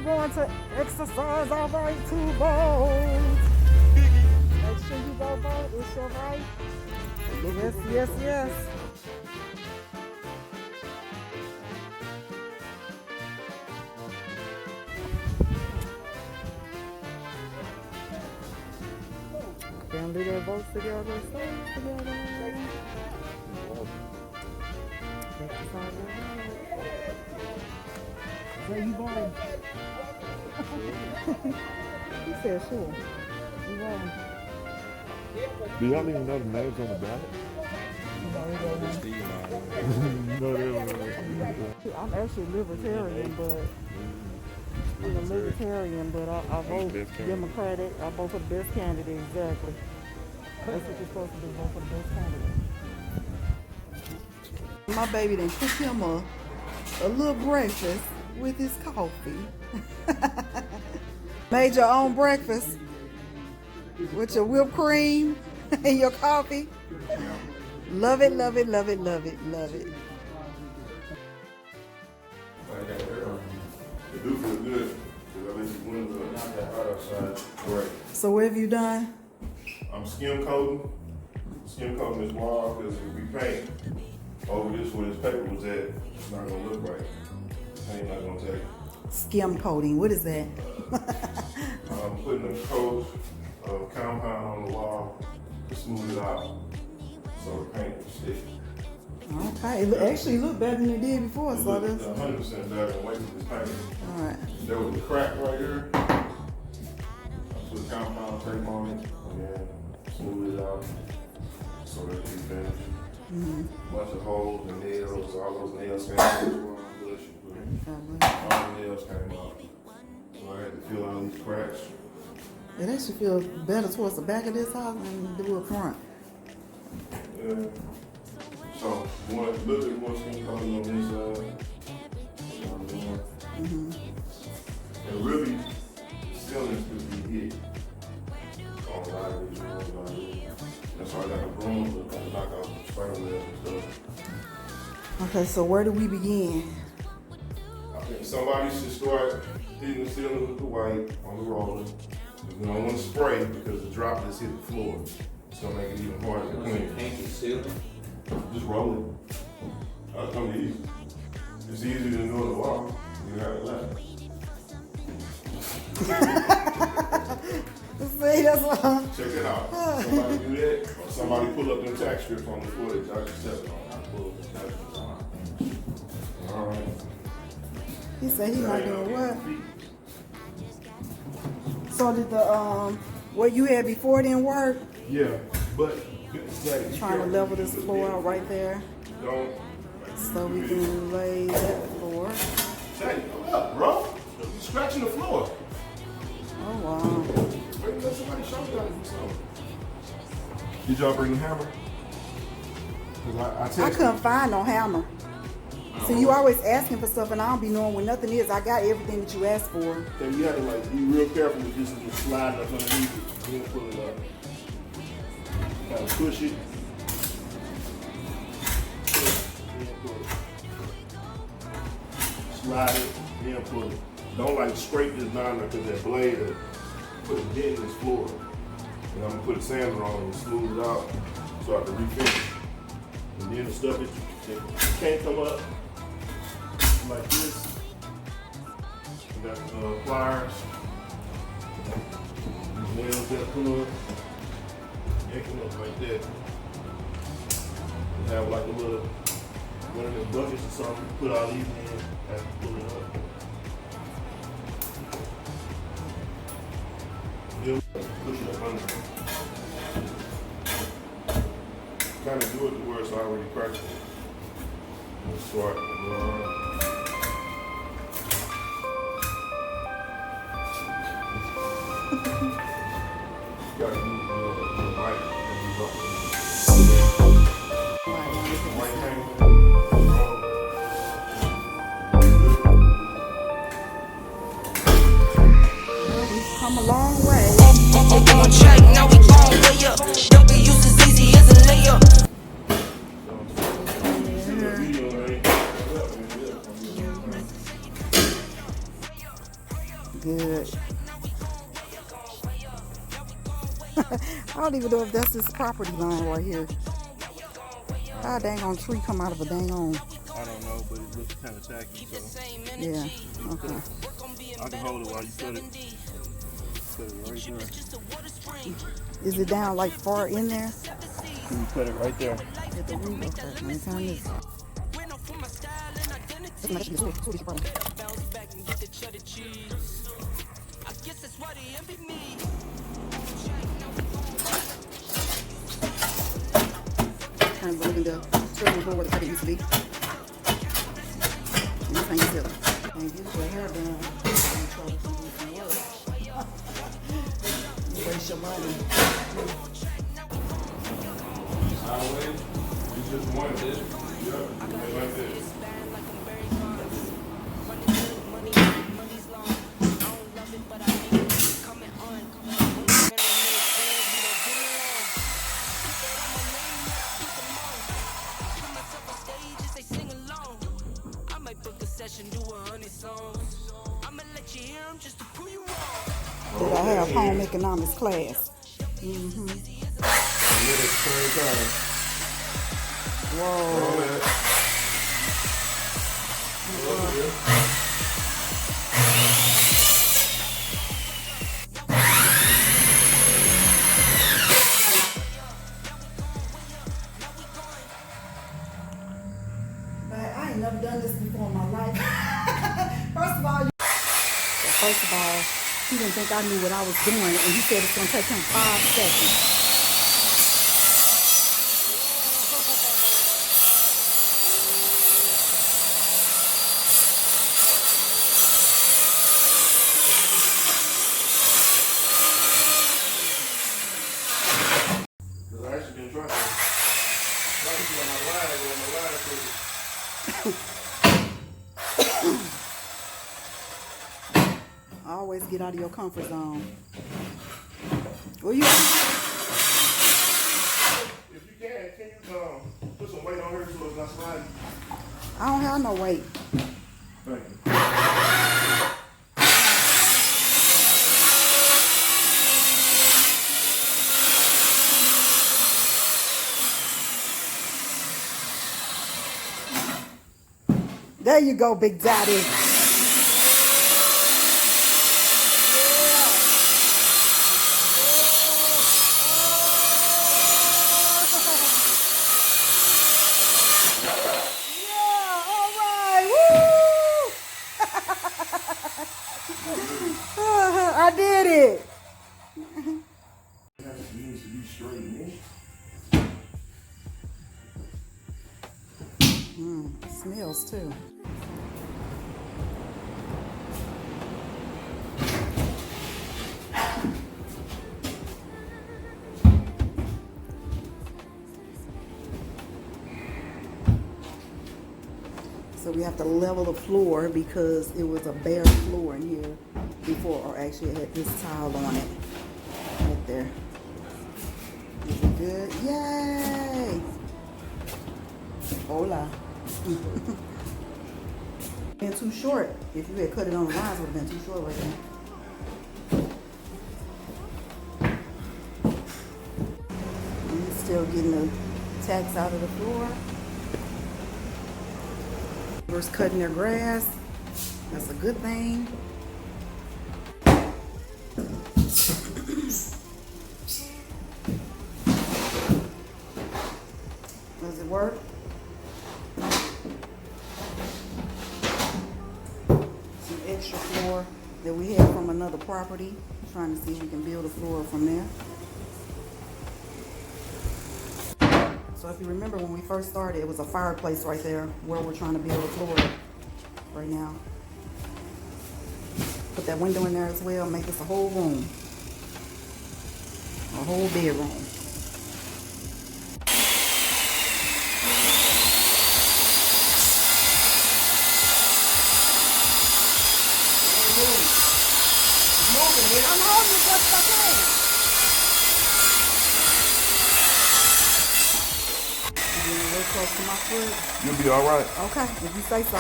Going to exercise our right to vote. Make sure you go vote. It's your right. Yes, yes, yes. Family that votes together stays together. Exercise your right. Where you going? He said sure. You going? Do y'all even know the names on the ballot? No, they don't know. I'm actually libertarian, but I'm a libertarian, but I vote Democratic. I vote for the best candidate, exactly. That's what you're supposed to do, vote for the best candidate. My baby done cook him a little breakfast with his coffee. Made your own breakfast with your whipped cream and your coffee. Love it, love it, love it, love it, love it. It do feel good, because at least you went not that hot outside. Right. So what have you done? I'm skim coating. Skim coating this wall, because if we paint over this where this paper was at, it's not gonna look right. Paint not gonna take. Skim coating, what is that? I'm putting a coat of compound on the wall to smooth it out, so the paint will stick. Okay, it actually looked better than it did before. It So looked this. 100% better than waiting for this paint. All right. There was a crack right here. I put compound tape on it and then smooth it out so that it can be finished. Bunch of holes and nails, all those nails came out. All the nails came out. So I had to fill out these cracks. It actually feels better towards the back of this house than the wood front. Yeah. So one, a little bit more skin coating on this side. You know what I'm doing? And really, the ceilings could be hit on a lot of these rooms. That's why I got a broom to kind of knock out the spider webs and stuff. Okay, so where do we begin? I think somebody should start hitting the ceiling with the white on the roller. We don't want to spray because the droplets hit the floor. It's gonna make it even harder to clean. Paint the ceiling. Just roll it. That's gonna be easy. It's easier than doing the wall. You have it left. See, that's what. Check it out. Somebody do that, or somebody pull up them tax strips on the footage. I just tell them I pull up the tax strips on. All right. He said he not doing what? So did the what you had before didn't work? Yeah, but Trying to level this floor out right there, don't. so we can lay that floor. Say, hold up, bro. You're scratching the floor. Oh wow. Wait, let somebody show you how to do something. Did y'all bring the hammer? Cause I couldn't find no hammer. So you always asking for stuff, and I don't be knowing where nothing is. I got everything that you asked for. Then you have to like be real careful with this and just slide up underneath it. Then pull it up. Kind of push it. Then pull it. Slide it, then pull it. Don't like scrape this down because that blade will put a dent in this floor. And I'm gonna put a sander on and smooth it out so I can refinish. And then the stuff that can't come up like this. We got pliers. These nails that come up. They come up like that. We have like a little one of the buckets or something. Put all these in and pull it up. Then push it up under. Kind of do it to where it's already cracked. Start. Gotta use the mic and use up the white hang. We've come a long way. On track, now we on way up. Don't be used as easy as a layup. Good. I don't even know if that's this property line right here. How a dang on tree come out of a dang on? I don't know, but it looks kind of tacky, so. Yeah, okay. I can hold it while you put it. Put it right there. Is it down like far in there? You put it right there. At the root? Okay, let me turn this. Kind of moving the children forward where the used to be. And this ain't silly. And get your hair done. You waste your money. Always. It's just one of this. Yeah, like this. Did I have home economics class? Mm-hmm. Whoa. But I ain't never done this before in my life. First of all, he didn't think I knew what I was doing, and he said it's gonna take him 5 seconds. I actually didn't try that. I was on my line. I always get out of your comfort zone. Well, you. If you can you put some weight on her so it's not sliding? I don't have no weight. Thank you. There you go, Big Daddy. I did it. It needs to be straight, man. It smells too. So we have to level the floor because it was a bare floor in here before, or actually it had this tile on it right there. Is it good? Yay! Hola. Been too short. If you had cut it on the lines, it would have been too short right there. And you're still getting the tacks out of the floor. Neighbors cutting their grass. That's a good thing. Does it work? Some extra floor that we had from another property. Trying to see if we can build a floor from there. So if you remember when we first started, it was a fireplace right there where we're trying to build a floor right now. Put that window in there as well, make this a whole room. A whole bedroom. I'm holding it just I can. Real close to my foot. You'll be all right. Okay, if you say so.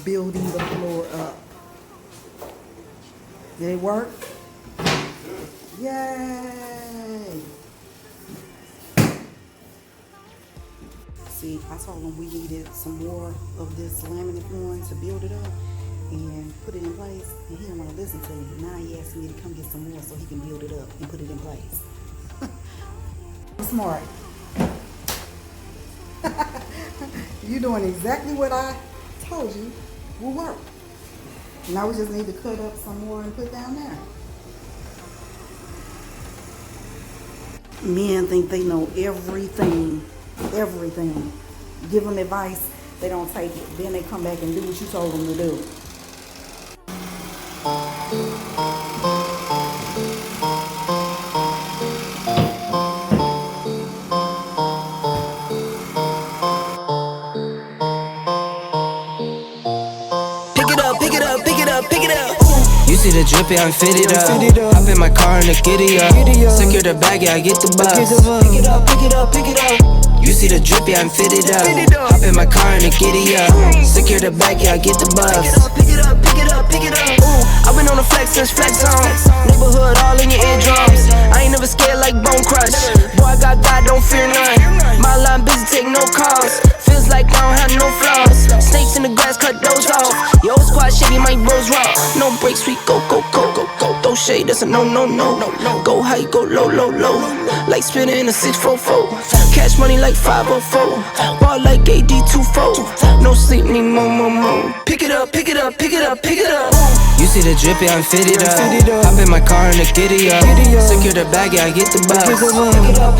building the floor up. Did it work? Yay! See, I told him we needed some more of this laminate flooring to build it up and put it in place, and he didn't want to listen to me. Now he asked me to come get some more so he can build it up and put it in place. Smart. You're doing exactly what I told you will work. Now we just need to cut up some more and put down there. Men think they know everything. Everything. Give them advice, they don't take it. Then they come back and do what you told them to do. Pick it up. You see the drip, yeah, I'm fitted up. Hop in my car and the giddy up. Secure the bag, yeah, I get the bus. Pick it up. You see the drip, yeah, I'm fitted up. Hop in my car and the giddy up. Secure the bag, yeah, I get the bus. Pick it up. Ooh, I've been on the flex since flex on. Neighborhood all in your eardrums. I ain't never scared like Bone Crush. Boy, I got God, don't fear none. My line busy, take no calls. Feels like I don't have no flaws. Snakes in the grass, cut those off. Yo, squad shady, my bros raw. No breaks, we go. Throw shade, that's a no. Go high, go low. Like spinning in a 644. Cash money like 504. Ball like AD24. No sleep, need more. Pick it up. You see the drip, yeah, I'm fitted up. Hop in my car and the giddy up. Secure the bag, yeah, I get the bus.